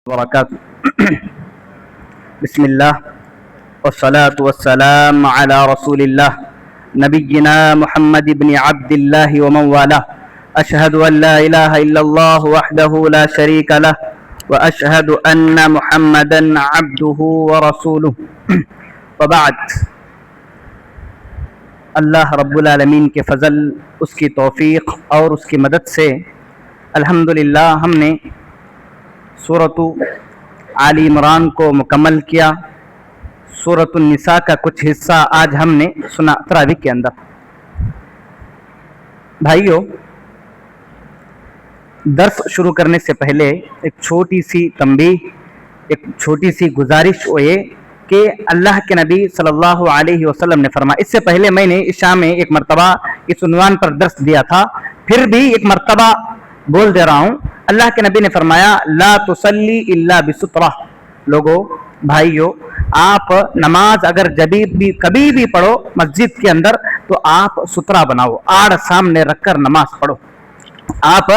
وبركاته. بسم الله والصلاة والسلام على رسول الله نبينا محمد بن عبد الله ومن والاه. أشهد أن لا إله إلا الله وحده لا شريك له وأشهد أن محمدا عبده ورسوله. وبعد. اللہ رب العالمین کے فضل، اس کی توفیق اور اس کی مدد سے الحمدللہ ہم نے سورۃ آل عمران کو مکمل کیا. سورۃ النساء کا کچھ حصہ آج ہم نے سنا تراویح کے اندر. بھائیو، درس شروع کرنے سے پہلے ایک چھوٹی سی تنبیہ، ایک چھوٹی سی گزارش وہ یہ کہ اللہ کے نبی صلی اللہ علیہ وسلم نے فرمایا. اس سے پہلے میں نے عشاء میں ایک مرتبہ اس عنوان پر درس دیا تھا، پھر بھی ایک مرتبہ بول دے رہا ہوں. اللہ کے نبی نے فرمایا لا تصلی الا بسترہ. لوگو، بھائیو، آپ نماز اگر کبھی بھی پڑھو مسجد کے اندر تو آپ سترا بناؤ، آڑ سامنے رکھ کر نماز پڑھو. آپ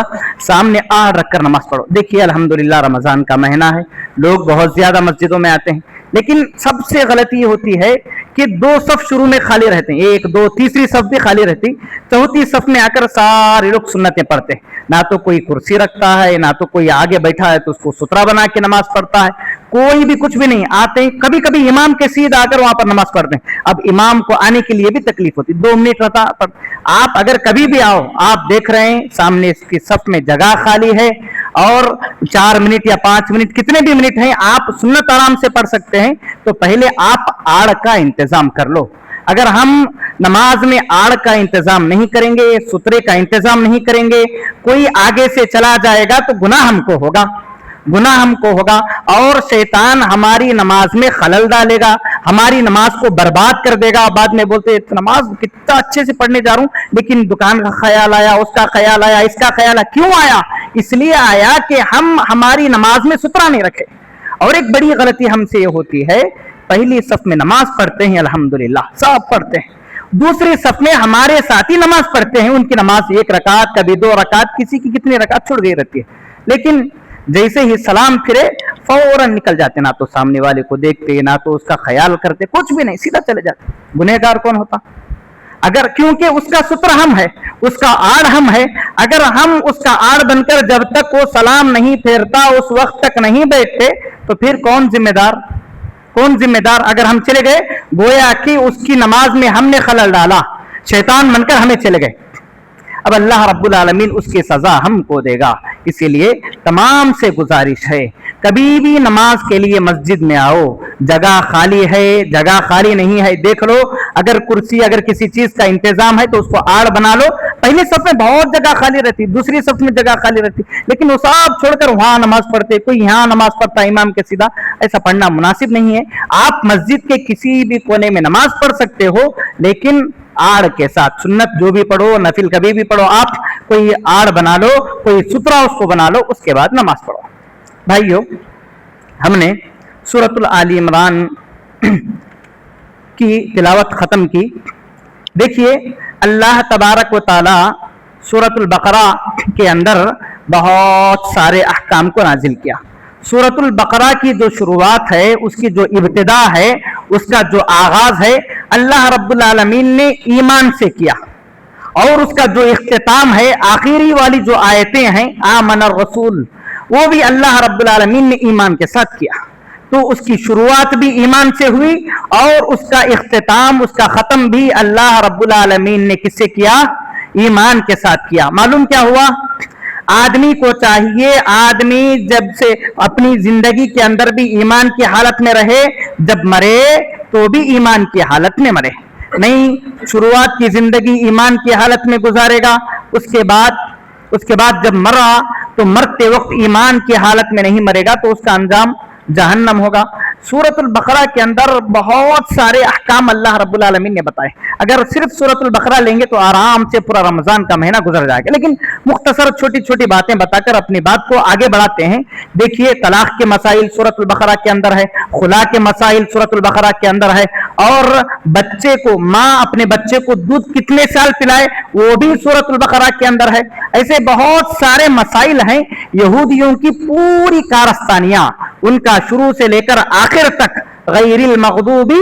سامنے آڑ رکھ کر نماز پڑھو. دیکھیے الحمدللہ رمضان کا مہینہ ہے، لوگ بہت زیادہ مسجدوں میں آتے ہیں، لیکن سب سے غلطی یہ ہوتی ہے کہ دو صف شروع میں خالی رہتے ہیں، ایک دو تیسری صف بھی خالی رہتی، چوتھی صف میں آ کر سارے لوگ سنتیں پڑھتے ہیں. نہ تو کوئی کرسی رکھتا ہے، نہ تو کوئی آگے بیٹھا ہے تو اس کو سترا بنا کے نماز پڑھتا ہے، کوئی بھی کچھ بھی نہیں. آتے ہیں کبھی کبھی امام کے سیدھ آ کر وہاں پر نماز پڑھتے ہیں. اب امام کو آنے کے لیے بھی تکلیف ہوتی، 2 منٹ رہتا. آپ اگر کبھی بھی آؤ، آپ دیکھ رہے ہیں سامنے اس کی صف میں جگہ خالی ہے اور 4 منٹ یا 5 منٹ کتنے بھی منٹ ہیں آپ سنت آرام سے پڑھ سکتے ہیں، تو پہلے آپ آڑ کا انتظام کر لو. اگر ہم نماز میں آڑ کا انتظام نہیں کریں گے، سترے کا انتظام نہیں کریں گے، کوئی آگے سے چلا جائے گا تو گناہ ہم کو ہوگا اور شیطان ہماری نماز میں خلل ڈالے گا، ہماری نماز کو برباد کر دے گا. بعد میں بولتے نماز کتنا اچھے سے پڑھنے جا رہا ہوں لیکن دکان کا خیال آیا، اس کا خیال آیا، اس کا خیال آیا. کیوں آیا؟ اس لیے آیا کہ ہم ہماری نماز میں سترا نہیں رکھے. اور ایک بڑی غلطی ہم سے یہ ہوتی ہے، پہلی صف میں نماز پڑھتے ہیں الحمدللہ سب پڑھتے ہیں، دوسری صف میں ہمارے ساتھی نماز پڑھتے ہیں، ان کی نماز 1 رکعت کبھی 2 رکعت، کسی کی کتنی رکعت چھوڑ گئی رہتی ہے، لیکن جیسے ہی سلام پھرے فوراً نکل جاتے، نہ تو سامنے والے کو دیکھتے، نہ تو اس کا خیال کرتے، کچھ بھی نہیں، سیدھا چلے جاتے. گنہگار کون ہوتا؟ اگر کیونکہ اس کا ستر ہم ہے، اس کا آڑ ہم ہے. اگر ہم اس کا آڑ بن کر جب تک وہ سلام نہیں پھیرتا اس وقت تک نہیں بیٹھتے تو پھر کون ذمہ دار؟ اگر ہم چلے گئے گویا کہ اس کی نماز میں ہم نے خلل ڈالا، شیطان بن کر ہمیں چلے گئے. اب اللہ رب العالمین اس کی سزا ہم کو دے گا. اسی لیے تمام سے گزارش ہے، کبھی بھی نماز کے لیے مسجد میں آؤ، جگہ خالی ہے، جگہ خالی نہیں ہے دیکھ لو. اگر کرسی، اگر کسی چیز کا انتظام ہے تو اس کو آڑ بنا لو. پہلی صف میں بہت جگہ خالی رہتی، دوسری صف میں جگہ خالی رہتی، لیکن وہ سب چھوڑ کر وہاں نماز پڑھتے، کوئی یہاں نماز پڑھتا امام کے سیدھا. ایسا پڑھنا مناسب نہیں ہے. آپ مسجد کے کسی بھی کونے میں نماز پڑھ سکتے ہو، لیکن آڑ کے ساتھ. سنت جو بھی پڑھو، نفل کبھی بھی پڑھو، آپ کوئی آڑ بنا لو، کوئی سترا اس کو بنا لو، اس کے بعد نماز پڑھو. بھائیو، ہم نے سورۃ آل عمران کی تلاوت ختم کی. دیکھیے اللہ تبارک و تعالی سورۃ البقرہ کے اندر بہت سارے احکام کو نازل کیا. سورۃ البقرہ کی جو شروعات ہے، اس کی جو ابتدا ہے، اس کا جو آغاز ہے، اللہ رب العالمین نے ایمان سے کیا، اور اس کا جو اختتام ہے، آخری والی جو آیتیں ہیں آمن الرسول، وہ بھی اللہ رب العالمین نے ایمان کے ساتھ کیا. تو اس کی شروعات بھی ایمان سے ہوئی اور اس کا اختتام، اس کا ختم بھی اللہ رب العالمین نے کس سے کیا؟ ایمان کے ساتھ کیا. معلوم کیا ہوا؟ آدمی کو چاہیے، آدمی جب سے اپنی زندگی کے اندر بھی ایمان کی حالت میں رہے، جب مرے تو بھی ایمان کی حالت میں مرے. نہیں شروعات کی زندگی ایمان کی حالت میں گزارے گا، اس کے بعد جب مرا تو مرتے وقت ایمان کی حالت میں نہیں مرے گا تو اس کا انجام جہنم ہوگا. सूरतुल बकरा के अंदर बहुत सारे अहकाम अल्लाह रब्बुल आलमीन ने बताए। अगर सिर्फ सूरतुल बकरा लेंगे तो आराम से पूरा रमजान का महीना गुजर जाएगा, लेकिन मुख्तसर छोटी छोटी बातें बताकर अपनी बात को आगे बढ़ाते हैं। देखिए, तलाक के मसाइल सूरतुल बकरा के अंदर है, खुला के मसाइल सूरतुल बकरा के अंदर है, और बच्चे को, माँ अपने बच्चे को दूध कितने साल पिलाए वो भी सूरतुल बकरा के अंदर है। ऐसे बहुत सारे मसाइल हैं। यहूदियों की पूरी कारस्तानियां, उनका शुरू से लेकर आखिर तक, गैरिल मग़दूबी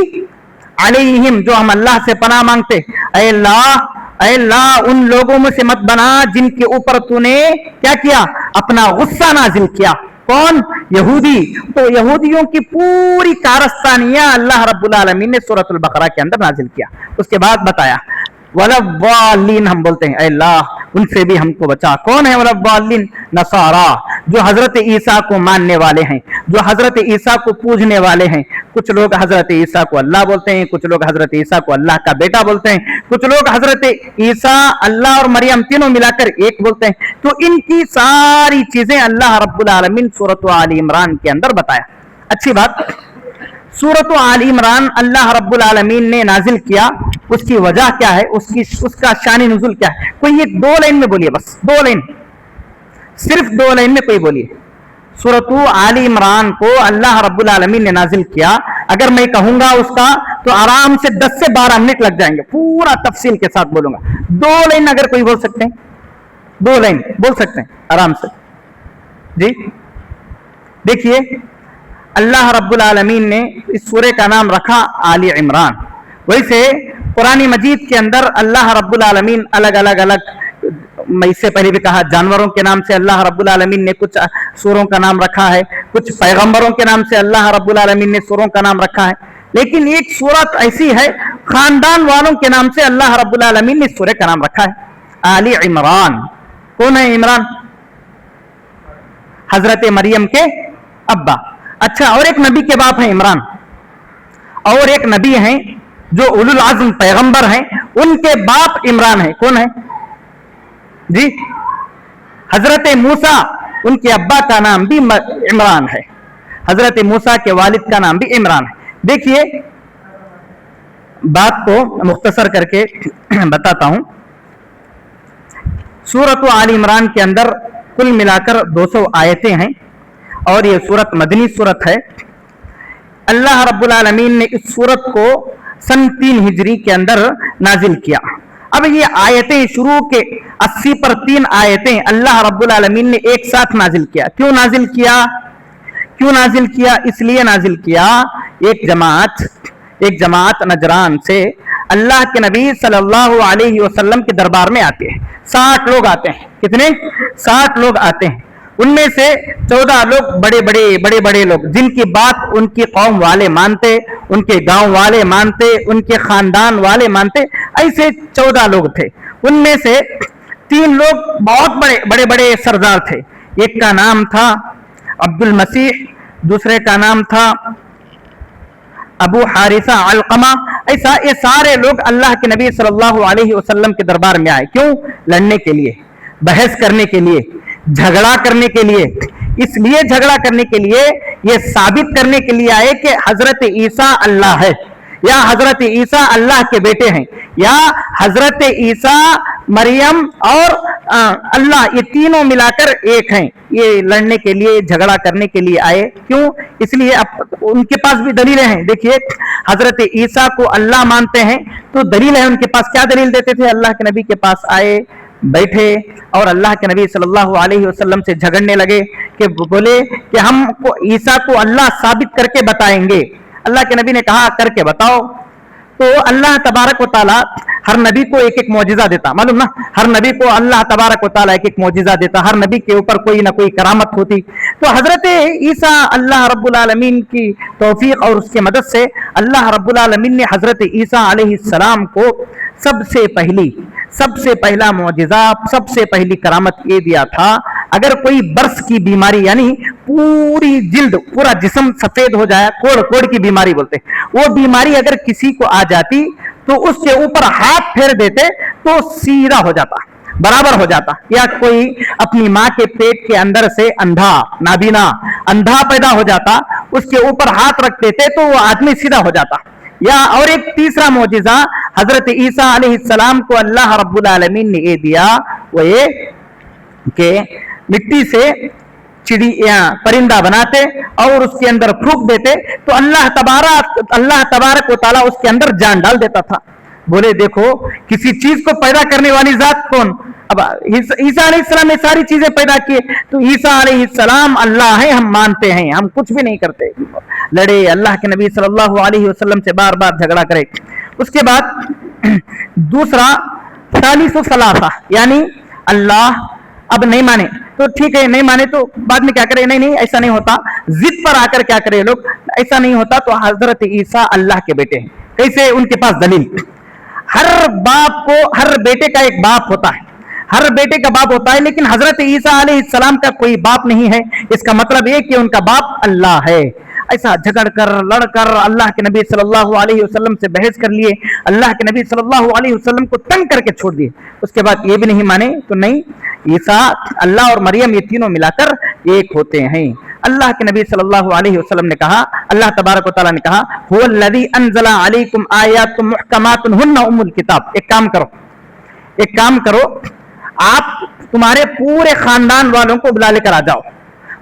अलैहिम, जो हम अल्लाह से पनाह मांगते, ऐ अल्लाह उन लोगों में से मत बना जिनके ऊपर तूने क्या किया, अपना गुस्सा नाजिल किया। कौन? यहूदी। तो यहूदियों की पूरी कारस्तानियां अल्लाह रब्बुल आलमीन ने सूरतुल बकरा के अंदर नाजिल किया। उसके बाद बताया वलव्वालीन, हम बोलते हैं अल्लाह उनसे भी हमको बचा। कौन है वलव्वालीन? नसारा, जो हजरत ईसा को मानने वाले हैं, जो हजरत ईसा को पूजने वाले हैं। कुछ लोग हजरत ईसा को अल्लाह बोलते हैं, कुछ लोग हजरत ईसा को अल्लाह का बेटा बोलते हैं, कुछ लोग हजरत ईसा, अल्लाह और मरियम तीनों मिलाकर एक बोलते हैं। तो इनकी सारी चीजें अल्लाह रब्बुल आलमीन सूरत आल इमरान के अंदर बताया। अच्छी बात, सूरत आल इमरान अल्लाह रब्बुल आलमीन ने नाजिल किया, उसकी वजह क्या है, उसका शान नुज़ुल क्या है? कोई एक दो लाइन में बोलिए, बस दो लाइन, सिर्फ दो लाइन में कोई बोलिए। सूरत आल इमरान को अल्लाह रब्बुल आलमीन ने नाजिल किया, अगर मैं कहूंगा उसका तो आराम से 10 से 12 मिनट लग जाएंगे, पूरा तफसील के साथ बोलूंगा। दो लाइन अगर कोई बोल सकते हैं, दो लाइन बोल सकते हैं आराम से जी। देखिए, अल्लाह रब्बुल आलमीन ने इस सूरे का नाम रखा आली इमरान। वैसे कुरान मजीद के अंदर अल्लाह रब्बुल आलमीन अलग अलग, मैं इससे पहले भी कहा, जानवरों के नाम से अल्लाह रब्बुल आलमीन ने कुछ सूरों का नाम रखा है, कुछ पैगंबरों के नाम से अल्लाह रब्बुल आलमीन ने सूरों का नाम रखा है। लेकिन एक सूरत ऐसी है, खानदान वालों के नाम से अल्लाह रब्बुल आलमीन ने सूरे का नाम रखा है आली इमरान। कौन है इमरान? हजरत मरियम के अब्बा। अच्छा, और एक नबी के बाप हैं इमरान, और एक नबी हैं जो उलुल आज़म पैगंबर हैं, उनके बाप इमरान है। कौन है जी? हजरत मूसा, उनके अब्बा का नाम भी इमरान है, हजरत मूसा के वालिद का नाम भी इमरान है। देखिए, बात को मुख्तसर करके बताता हूं। सूरत आल इमरान के अंदर कुल मिलाकर 200 आयतें हैं, और ये सूरत मदनी सूरत है। अल्लाह रब्बुल आलमीन ने इस सूरत को सन 3 हिजरी के अंदर नाजिल किया। अब ये आयतें शुरू के 80 पर 3 आयतें अल्लाह रब्बुल आलमीन ने एक साथ नाजिल किया। क्यों नाजिल किया? क्यों नाजिल किया? इसलिए नाजिल किया, एक जमात नजरान से अल्लाह के नबी सल्लल्लाहु अलैहि वसल्लम के दरबार में आते हैं। 60 लोग आते हैं। कितने? 60 लोग आते हैं। उनमें से 14 लोग बड़े बड़े लोग, जिनकी बात उनकी कौम वाले मानते, उनके गांव वाले मानते, उनके खानदान वाले मानते। ऐसे 14 लोग थे। उनमें से 3 लोग बहुत बड़े सरदार थे। एक का नाम था अब्दुल मसीह, दूसरे का नाम था अबू हारिसा अलकमा। ऐसा ये सारे लोग अल्लाह के नबी सल्लल्लाहु अलैहि वसल्लम के दरबार में आए। क्यों? लड़ने के लिए, बहस करने के लिए, झगड़ा करने के लिए। इसलिए झगड़ा करने के लिए, ये साबित करने के लिए आए कि हजरत ईसा अल्लाह है, या हजरत ईसा अल्लाह के बेटे हैं, या हजरत ईसा, मरियम और अल्लाह, ये तीनों मिलाकर एक हैं। ये लड़ने के लिए, झगड़ा करने के लिए आए। क्यों? इसलिए अब उनके पास भी दलीलें हैं। देखिए, हजरत ईसा को अल्लाह मानते हैं तो दलील है उनके पास। क्या दलील देते थे? अल्लाह के नबी के पास आए, बैठे और अल्लाह के नबी सल्लल्लाहु अलैहि वसल्लम से झगड़ने लगे कि बोले कि हम ईसा को अल्लाह साबित करके बताएंगे। अल्लाह के नबी ने कहा, करके बताओ। तो अल्लाह तबारक व तआला हर नबी को एक एक मौजिजा देता, मालूम ना, हर नबी को अल्लाह तबारक व तआला एक एक मौजिजा देता, हर नबी के ऊपर कोई ना कोई करामत होती। तो हजरत ईसा, अल्लाह रब्बुल आलमीन की तौफीक और उसके मदद से अल्लाह रब्बुल आलमीन ने हजरत ईसा अलैहिस्सलाम को सबसे पहला मौजिजा, सबसे पहली करामत ये दिया था, अगर कोई बर्स की बीमारी, यानी पूरी जिल्द, पूरा जिस्म सफेद हो जाए, कोड़ की बीमारी बोलते, वो बीमारी अगर किसी को आ जाती तो उसके ऊपर हाथ फेर देते तो सीधा हो जाता, बराबर हो जाता। या कोई अपनी माँ के पेट के अंदर से अंधा, नाबीना, अंधा पैदा हो जाता, اس کے اوپر ہاتھ رکھتے تھے تو وہ آدمی سیدھا ہو جاتا. یا اور ایک تیسرا معجزہ حضرت عیسیٰ علیہ السلام کو اللہ رب العالمین نے یہ دیا، وہ یہ کہ مٹی سے پرندہ بناتے اور اس کے اندر پھونک دیتے تو اللہ تبارک و تعالیٰ اس کے اندر جان ڈال دیتا تھا. بولے دیکھو کسی چیز کو پیدا کرنے والی ذات کون؟ اب عیسیٰ علیہ السلام نے ساری چیزیں پیدا کی، تو عیسیٰ علیہ السلام اللہ ہے، ہم مانتے ہیں، ہم کچھ بھی نہیں کرتے. لڑے اللہ کے نبی صلی اللہ علیہ وسلم سے بار بار جھگڑا کرے. اس کے بعد دوسرا ثالث ثلاثہ، یعنی اللہ اب نہیں مانے تو ٹھیک ہے، نہیں مانے تو بعد میں کیا کرے؟ نہیں ایسا نہیں ہوتا، ضد پر آ کر کیا کرے لوگ، ایسا نہیں ہوتا. تو حضرت عیسیٰ اللہ کے بیٹے ہیں. کیسے؟ ان کے پاس دلیل. ہر بیٹے کا ایک باپ ہوتا ہے، ہر بیٹے کا باپ ہوتا ہے، لیکن حضرت عیسیٰ علیہ السلام کا کوئی باپ نہیں ہے. اس کا مطلب یہ کہ ان کا باپ اللہ ہے. ایسا جھگڑ کر لڑ کر اللہ کے نبی صلی اللہ علیہ وسلم سے بحث کر لیے، اللہ کے نبی صلی اللہ علیہ وسلم کو تنگ کر کے چھوڑ دیے. اس کے بعد یہ بھی نہیں مانے تو نہیں، عیسیٰ اللہ اور مریم یہ تینوں ملا کر ایک ہوتے ہیں. اللہ کے نبی صلی اللہ علیہ وسلم نے کہا، اللہ تبارک و تعالیٰ نے کہا هو الذی انزل علیکم آیات محکمات ہن ام الکتاب. ایک کام کرو، آپ تمہارے پورے خاندان والوں کو بلا لے کر آ جاؤ.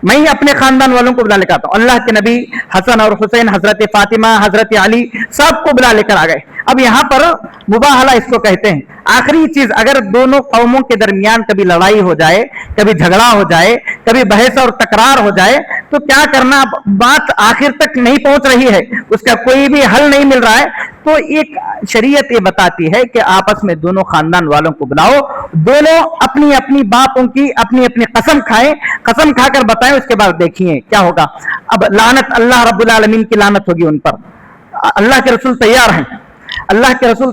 میں اپنے خاندان والوں کو بلا لے کر آتا ہوں. اللہ کے نبی حسن اور حسین، حضرت فاطمہ، حضرت علی، سب کو بلا لے کر آ گئے. اب یہاں پر مباہلہ اس کو کہتے ہیں. آخری چیز، اگر دونوں قوموں کے درمیان کبھی لڑائی ہو جائے، کبھی جھگڑا ہو جائے، کبھی بحث اور تکرار ہو جائے تو کیا کرنا؟ بات آخر تک نہیں پہنچ رہی ہے، اس کا کوئی بھی حل نہیں مل رہا ہے، تو ایک شریعت یہ بتاتی ہے کہ آپس میں دونوں خاندان والوں کو بلاؤ، دونوں اپنی اپنی باپوں کی اپنی اپنی قسم کھائیں، قسم کھا کر بتائیں. اس کے بعد دیکھیے کیا ہوگا. اب لعنت، اللہ رب العالمین کی لعنت ہوگی ان پر. اللہ کے رسول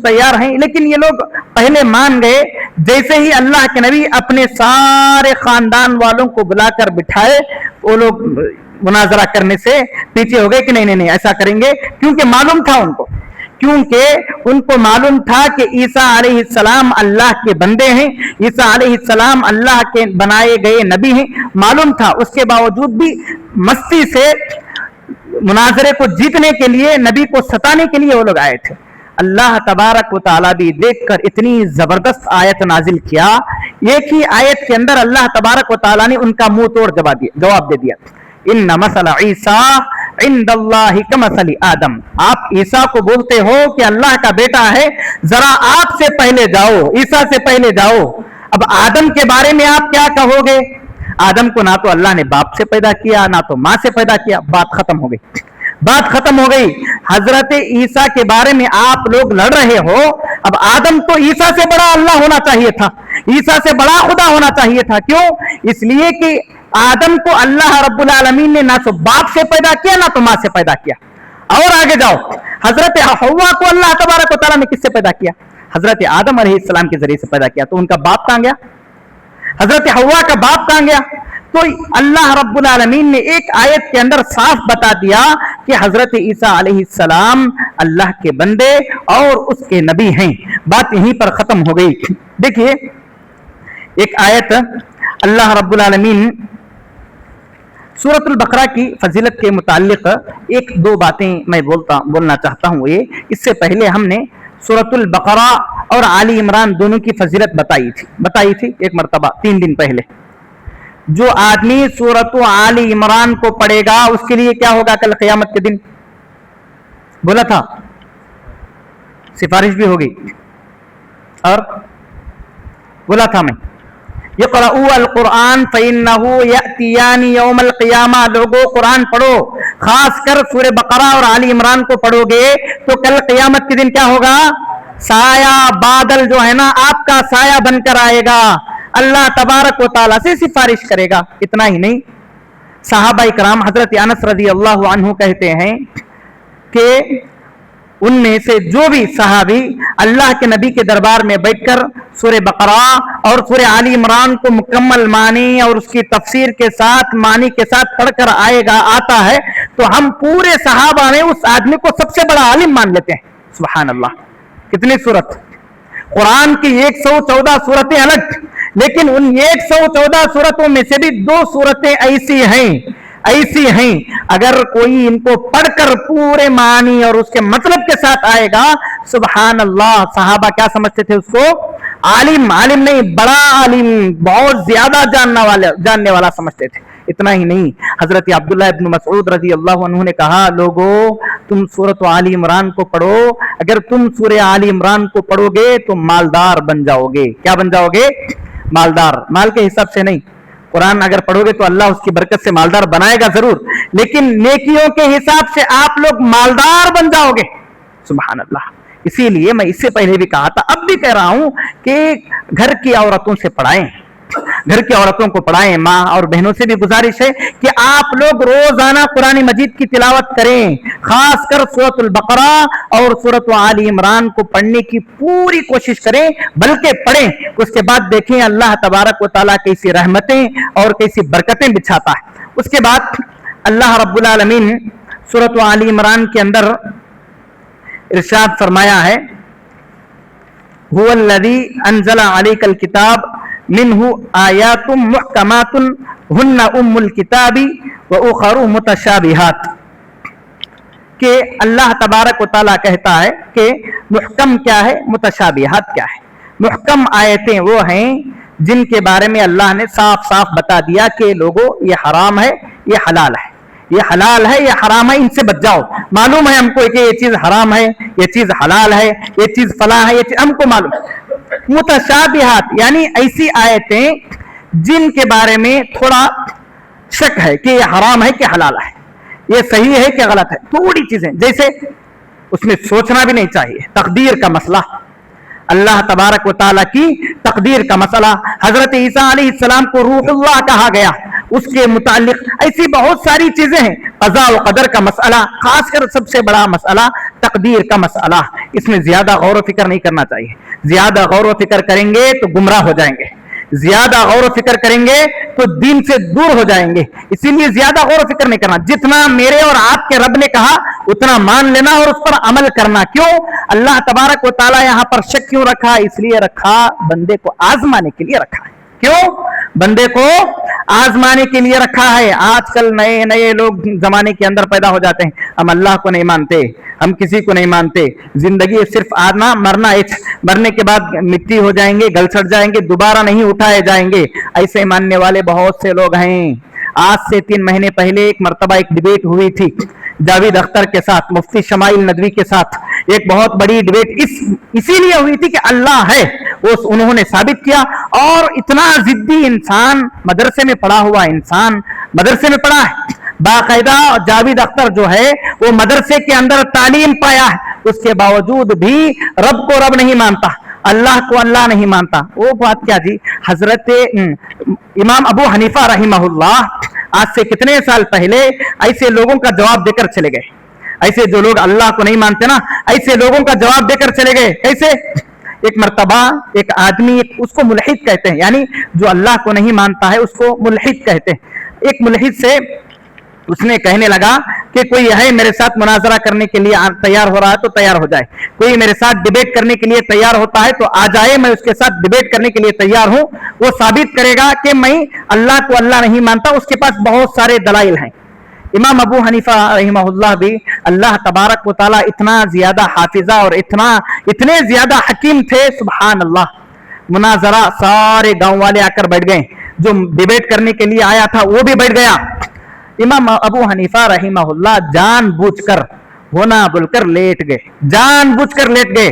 تیار ہیں، لیکن یہ لوگ پہلے مان گئے. جیسے ہی اللہ کے نبی اپنے سارے خاندان والوں کو بلا کر بٹھائے، وہ لوگ مناظرہ کرنے سے پیچھے ہو گئے کہ نہیں ایسا کریں گے، کیونکہ معلوم تھا ان کو معلوم تھا کہ عیسیٰ علیہ السلام اللہ کے بندے ہیں، عیسیٰ علیہ السلام اللہ کے بنائے گئے نبی ہیں، معلوم تھا. اس کے باوجود بھی مستی سے مناظرے کو جیتنے کے لیے، نبی کو ستانے کے لیے وہ لوگ آئے تھے. اللہ تبارک و تعالیٰ بھی دیکھ کر اتنی زبردست آیت نازل کیا. ایک ہی آیت کے اندر اللہ تبارک و تعالیٰ نے ان کا منہ توڑ جواب دے دیا. ان مثل عیسیٰ عند اللہ کمثل آدم. آپ عیسیٰ کو بولتے ہو کہ اللہ کا بیٹا ہے، ذرا آپ سے پہلے جاؤ، عیسیٰ سے پہلے جاؤ. اب آدم کے بارے میں آپ کیا کہو گے؟ آدم کو نہ تو اللہ نے باپ سے پیدا کیا، نہ تو ماں سے پیدا کیا. بات ختم ہو گئی. حضرت عیسیٰ کے بارے میں آپ لوگ لڑ رہے ہو. اب آدم تو عیسیٰ سے بڑا اللہ ہونا چاہیے تھا، عیسیٰ سے بڑا خدا ہونا چاہیے تھا. کیوں؟ اس لیے کہ آدم کو اللہ رب العالمین نے نہ تو باپ سے پیدا کیا، نہ تو ماں سے پیدا کیا. اور آگے جاؤ، حضرت حوا کو اللہ تبارک و تعالیٰ نے کس سے پیدا کیا؟ حضرت آدم علیہ السلام کے ذریعے سے پیدا کیا. تو ان کا باپ کہاں گیا؟ حضرت حوا کا باپ کہاں گیا؟ تو اللہ رب العالمین نے ایک آیت کے اندر صاف بتا دیا کہ حضرت عیسیٰ علیہ السلام اللہ کے بندے اور اس کے نبی ہیں. بات یہیں پر ختم ہو گئی. دیکھیے ایک آیت اللہ رب العالمین سورۃ البقرہ کی فضیلت کے متعلق ایک دو باتیں میں بولنا چاہتا ہوں. یہ اس سے پہلے ہم نے سورۃ البقرہ اور آل عمران دونوں کی فضیلت بتائی تھی ایک مرتبہ 3 دن پہلے. جو آدمی سورۃ آل عمران کو پڑھے گا اس کے لیے کیا ہوگا کل قیامت کے دن؟ بولا تھا سفارش بھی ہوگی، اور بولا تھا میں اقرؤوا القرآن فإنه یأتیان یوم القیامہ. لوگوں قرآن پڑھو، خاص کر سورہ بقرہ اور آل عمران کو پڑھو گے تو کل قیامت کے دن کیا ہوگا؟ سایہ، بادل جو ہے نا آپ کا سایہ بن کر آئے گا، اللہ تبارک و تعالیٰ سے سفارش کرے گا. اتنا ہی نہیں، صحابہ کرام حضرت انس رضی اللہ عنہ کہتے ہیں کہ ان میں سے جو بھی صحابی اللہ کے نبی کے دربار میں بیٹھ کر سورہ بقرہ اور سورہ آل عمران کو مکمل معنی اور اس کی تفسیر کے ساتھ معنی کے ساتھ پڑھ کر آتا ہے تو ہم پورے صحابہ میں اس آدمی کو سب سے بڑا عالم مان لیتے ہیں. سبحان اللہ. کتنی سورت؟ قرآن کی 114 سورتیں الگ، لیکن ان 114 سورتوں میں سے بھی 2 سورتیں ایسی ہیں ऐसी हैं, अगर कोई इनको पढ़कर पूरे मानी और उसके मतलब के साथ आएगा, सुभान अल्लाह। सहाबा क्या समझते थे उसको? आलिम, आलिम नहीं, बड़ा आलिम, बहुत ज्यादा जानने वाला समझते थे। इतना ही नहीं, हजरत अब्दुल्लाह इब्न मसऊद रजी अल्लाह अन्हु ने कहा, लोगों तुम सूरत आली इमरान को पढ़ो, अगर तुम सूरह आली इमरान को पढ़ोगे तो मालदार बन जाओगे। क्या बन जाओगे? मालदार। माल के हिसाब से नहीं, कुरान अगर पढ़ोगे तो अल्लाह उसकी बरकत से मालदार बनाएगा जरूर, लेकिन नेकियों के हिसाब से आप लोग मालदार बन जाओगे। सुभान अल्लाह। इसीलिए मैं इससे पहले भी कहा था, अब भी कह रहा हूं कि घर की औरतों से पढ़ाएं, घर की औरतों को पढ़ाएं। माँ और बहनों से भी गुजारिश है कि आप लोग रोजाना कुरान मजीद की तिलावत करें, खासकर सूरतुल बकरा और सूरत आली इमरान को पढ़ने की पूरी कोशिश करें, बल्कि पढ़ें। उसके बाद देखें अल्लाह तबारक व तआला कैसी रहमतें और कैसी बरकतें बिछाता है। उसके बाद अल्लाह रब्बुल आलमीन सूरत आली इमरान के अंदर इरशाद फरमाया है, हुवल्लज़ी अंज़ला अलैकल किताब मिन्हु आयातुम मुहकमातुन हुन्ना उम्मुल किताबी व उखरु मुतशाबिहात। कि अल्लाह तबारक व तआला कहता है कि मुहकम क्या है, मुतशाबिहात क्या है। मुहकम आयतें वो हैं जिनके बारे में अल्लाह ने साफ साफ बता दिया कि लोगों ये हराम है, ये हलाल है, ये हलाल है, ये हराम है, इनसे बच जाओ। मालूम है हमको कि ये चीज हराम है, ये चीज हलाल है, ये चीज फला है, ये चीज हमको मालूम। मुतशाबिहात यानी ऐसी आयतें जिनके बारे में थोड़ा शक है कि ये हराम है कि हलाल है, ये सही है कि गलत है, थोड़ी चीजें, जैसे उसमें सोचना भी नहीं चाहिए। तकदीर का मसला, अल्लाह तबारक व तआला की तकदीर का मसला, हजरत ईसा अलैहिस्सलाम को रूहुल्लाह कहा गया, उसके मुतालिक ऐसी बहुत सारी चीजें हैं। क़ज़ा व क़दर का मसला, खासकर सबसे बड़ा मसला तकदीर का मसला, इसमें ज्यादा गौर व फिक्र नहीं करना चाहिए। ज्यादा गौर व फिक्र करेंगे तो गुमराह हो जाएंगे, ज्यादा गौर व फिक्र करेंगे तो दीन से दूर हो जाएंगे। इसीलिए ज्यादा गौर व फिक्र नहीं करना, जितना मेरे और आपके रब ने कहा उतना मान लेना और उस पर अमल करना। क्यों? अल्लाह तबारक व तआला यहाँ पर शक क्यों रखा? इसलिए रखा, बंदे को आजमाने के लिए रखा है। क्यों? बंदे को आजमाने के लिए रखा है। आजकल नए नए लोग जमाने के अंदर पैदा हो जाते हैं, हम अल्लाह को नहीं मानते, हम किसी को नहीं मानते, जिंदगी सिर्फ आना मरना, मरने के बाद मिट्टी हो जाएंगे, गल सड़ जाएंगे, दोबारा नहीं उठाए जाएंगे, ऐसे मानने वाले बहुत से लोग हैं। आज से 3 महीने पहले एक मर्तबा एक डिबेट हुई थी जावेद अख्तर के साथ, मुफ्ती शमाइल नदवी के साथ, एक बहुत बड़ी डिबेट इसीलिए हुई थी कि अल्लाह है, वो उन्होंने साबित किया। और इतना जिद्दी इंसान, मदरसे में पढ़ा हुआ इंसान, मदरसे में पढ़ा है बाकायदा, जावेद अख्तर जो है वो मदरसे के अंदर तालीम पाया है, उसके बावजूद भी रब को रब नहीं मानता, अल्लाह को अल्लाह नहीं मानता। वो बात क्या जी, हजरत इमाम अबू हनीफा रहिमहुल्लाह आज से कितने साल पहले ऐसे लोगों का जवाब देकर चले गए। ऐसे जो लोग अल्लाह को नहीं मानते ना, ऐसे लोगों का जवाब देकर चले गए। कैसे? एक मर्तबा एक आदमी, उसको मुल्हिद कहते हैं, यानी जो अल्लाह को नहीं मानता है उसको मुल्हिद कहते हैं। एक मुल्हिद से उसने कहने लगा कि कोई है मेरे साथ मुनाजरा करने के लिए तैयार हो रहा है तो तैयार हो जाए, कोई मेरे साथ डिबेट करने के लिए तैयार होता है तो आ जाए, मैं उसके साथ डिबेट करने के लिए तैयार हूं। वो साबित करेगा कि मैं अल्लाह को अल्लाह नहीं मानता, उसके पास बहुत सारे दलाइल हैं। इमाम अबू हनीफा रहमहुल्लाह भी अल्लाह तबारक व तआला इतना ज्यादा हाफिजा और इतने ज्यादा हकीम थे, सुभान अल्लाह। मुनाजरा सारे गांव वाले आकर बैठ गए, जो डिबेट करने के लिए आया था वो भी बैठ गया। इमाम अबू हनीफा रहिमहुल्लाह जानबूझकर होना बोलकर लेट गए, जानबूझकर लेट गए।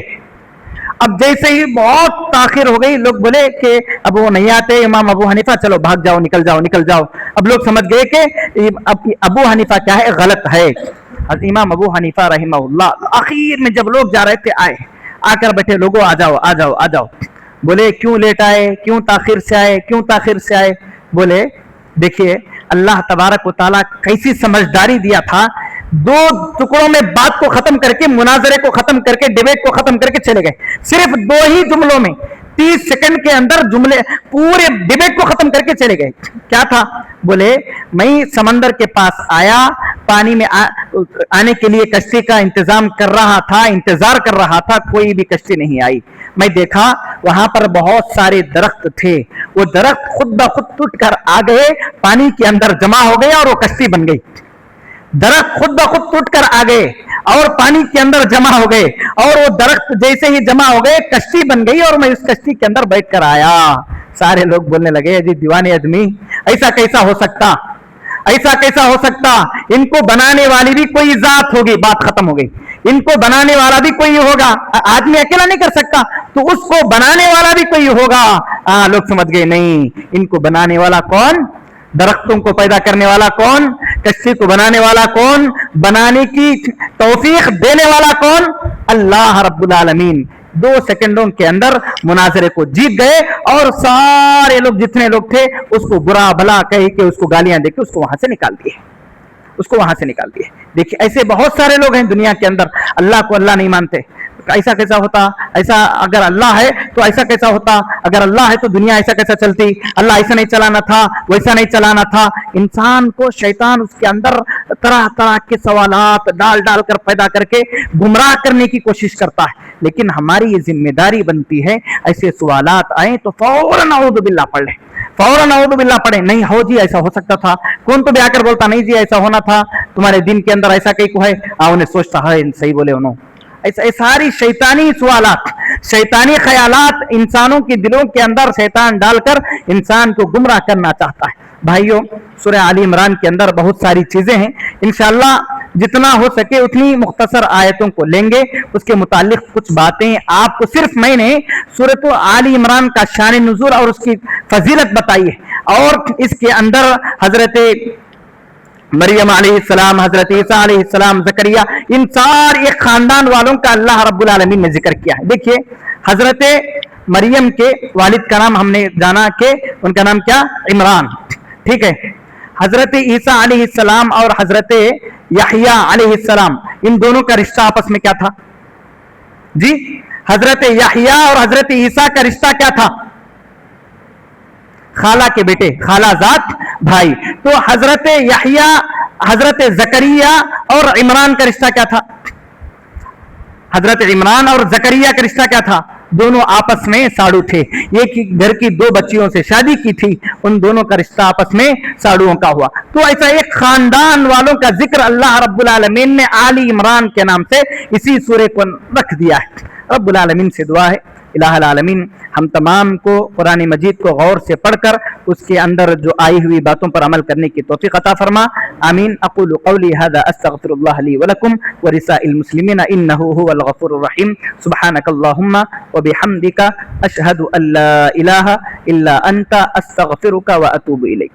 अब जैसे ही बहुत ताखिर हो गई, लोग बोले कि अब वो नहीं आते इमाम अबू हनीफा, चलो भाग जाओ, निकल जाओ, निकल जाओ। अब लोग समझ गए कि अबू हनीफा क्या है, गलत है। इमाम अबू हनीफा रहिमहुल्लाह आखिर में जब लोग जा रहे थे, आए, आकर बैठे, लोगों आ जाओ आ जाओ आ जाओ। बोले क्यों लेट आए, क्यों ताखिर से आए, क्यों ताखिर से आए? बोले देखिए अल्लाह तबारक व तआला कैसी समझदारी दिया था, 2 टुकड़ों में बात को खत्म करके, मुनाजरे को खत्म करके, डिबेट को खत्म करके चले गए। सिर्फ 2 ही जुमलों में 30 सेकंड के अंदर जुमले पूरे डिबेट को खत्म करके चले गए। क्या था? बोले मैं समंदर के पास आया, पानी में आने के लिए कश्ती का इंतजाम कर रहा था, इंतजार कर रहा था, कोई भी कश्ती नहीं आई। मैं देखा वहां पर बहुत सारे दरख्त थे, वो दरख्त खुद ब खुद टूट कर आ गए, पानी के अंदर जमा हो गए और वो कश्ती बन गई। दरख्त खुद ब खुद टूट कर आ गए और पानी के अंदर जमा हो गए, और वो दरख्त जैसे ही जमा हो गए कश्ती बन गई, और मैं उस कश्ती के अंदर बैठ कर आया। सारे लोग बोलने लगे, जी दीवाने आदमी, ऐसा कैसा हो सकता, ऐसा कैसा हो सकता, इनको बनाने वाली भी कोई जात होगी। बात खत्म हो गई। इनको बनाने वाला भी कोई होगा, आदमी अकेला नहीं कर सकता, तो उसको बनाने वाला भी कोई होगा। लोग समझ गए, नहीं, इनको बनाने वाला कौन, दरख्तों को पैदा करने वाला कौन, कश्ती को बनाने वाला कौन, बनाने की तौफीक देने वाला कौन, अल्लाह रब्बुल आलमीन। 2 सेकंडों के अंदर मुनाजरे को जीत गए, और सारे लोग जितने लोग थे उसको बुरा भला कह के, उसको गालियां देके उसको वहां से निकाल दिए, उसको वहां से निकाल दिए। देखिए ऐसे बहुत सारे लोग हैं दुनिया के अंदर, अल्लाह को अल्लाह नहीं मानते। ऐसा कैसा होता, ऐसा अगर अल्लाह है तो ऐसा कैसा होता, अगर अल्लाह है तो दुनिया ऐसा कैसा चलती, अल्लाह ऐसा नहीं चलाना था, वैसा नहीं चलाना था। इंसान को शैतान उसके अंदर तरह तरह के सवालात डाल डाल कर पैदा करके गुमराह करने की कोशिश करता है, लेकिन हमारी ये जिम्मेदारी बनती है, ऐसे सवालात आए तो फौरन औज़ु बिल्लाह पढ़ ले, फौरन औज़ु बिल्लाह पढ़े। नहीं हो जी ऐसा हो सकता था, कौन तो भी आकर बोलता नहीं जी ऐसा होना था, तुम्हारे दिन के अंदर ऐसा कहीं को है, उन्हें सोचता है सही बोले उन्होंने। ऐसा सारी शैतानी सवालात, शैतानी ख्यालात इंसानों के दिलों के अंदर शैतान डालकर इंसान को गुमराह करना चाहता है। भाइयों, सूरह आली इमरान के अंदर बहुत सारी चीजें हैं, इंशाअल्लाह जितना हो सके उतनी मुख्तसर आयतों को लेंगे, उसके मुतालिक कुछ बातें आपको सिर्फ मैंने सूरत आली इमरान का शान नुज़ूल और उसकी फजीलत बताई है, और इसके अंदर हजरत मरियम अलैहिस्सलाम, हजरत ईसा अलैहिस्सलाम, जकरिया, इन सारे एक खानदान वालों का अल्लाह रब्बुल आलमीन ने जिक्र किया है। देखिए हजरत मरियम के वालिद का नाम हमने जाना कि उनका नाम क्या, इमरान, ठीक है। हजरत ईसा अलैहिस्सलाम और हजरत यहया अलैहिस्सलाम, इन दोनों का रिश्ता आपस में क्या था जी, हजरत यहया और हजरत ईसा का रिश्ता क्या था, खाला के बेटे, खालाजात भाई। तो हजरत यहया, हजरत जकरिया और इमरान का रिश्ता क्या था, हजरत इमरान और जकरिया का रिश्ता क्या था, दोनों आपस में साड़ू थे, एक घर की 2 बच्चियों से शादी की थी, उन दोनों का रिश्ता आपस में साड़ुओं का हुआ। तो ऐसा एक खानदान वालों का जिक्र अल्लाह रब्बुल आलमीन ने आली इमरान के नाम से इसी सूरे को रख दिया है। रब्बुल आलमीन से दुआ है, इलाहुल आलमीन हम तमाम को कुरान मजीद को गौर से पढ़कर उसके अंदर जो आई हुई बातों पर अमल करने की तौफीक अता फरमा। आमीन। अक़ूलु क़ौली हाज़ा अस्तग़फ़िरुल्लाह ली व लकुम व लिसाइल मुस्लिमीन इन्नहु हुवल गफ़ूरुर रहीम। सुब्हानकल्लाहुम्मा व बिहम्दिका अशहदु अल्ला इलाहा इल्ला अंता अस्तग़फ़िरुका व अतूबु इलैक।